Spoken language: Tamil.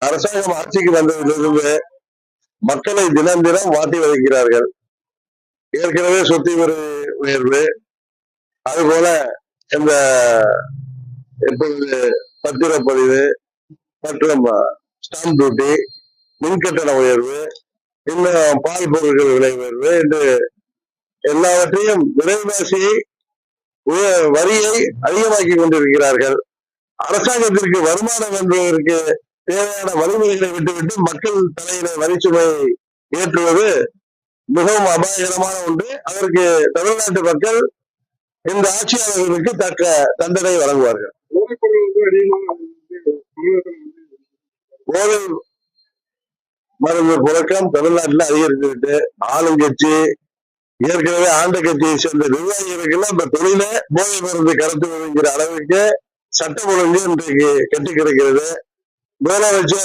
அரசாங்கம் ஆட்சிக்கு வந்ததிலிருந்து மக்களை தினம் தினம் வாட்டி வதைக்கிறார்கள். ஏற்கனவே சொத்து வரி உயர்வு, அதுபோல இந்த எப்பொழுது பத்திரப்பதிவு மற்றும் ஸ்டாம்ப் டியூட்டி, மின்கட்டண உயர்வு, இன்னும் பால் பொருட்கள் விலை உயர்வு என்று எல்லாவற்றையும் விலைவாசியை வரியை அதிகமாக்கி கொண்டிருக்கிறார்கள். அரசாங்கத்திற்கு வருமானம் என்பதற்கு தேவையான வழிமுறைகளை விட்டுவிட்டு மக்கள் தலையில வரிச்சுமை ஏற்றுவது மிகவும் அபாயகரமான ஒன்று. அதற்கு தமிழ்நாட்டு மக்கள் இந்த ஆட்சியாளர்களுக்கு தக்க தண்டனை வழங்குவார்கள். போதை மருந்து புழக்கம் தமிழ்நாட்டில் அதிகரித்துவிட்டு ஆளுங்கட்சி ஏற்கனவே ஆண்ட கட்சியை சேர்ந்த நிர்வாகிகளுக்கெல்லாம் இந்த தொழில போதை மருந்து கடத்துவதுங்கிற அளவுக்கு சட்டம் ஒழுங்கு இன்றைக்கு கட்டி கிடக்கிறது. முதலமைச்சர்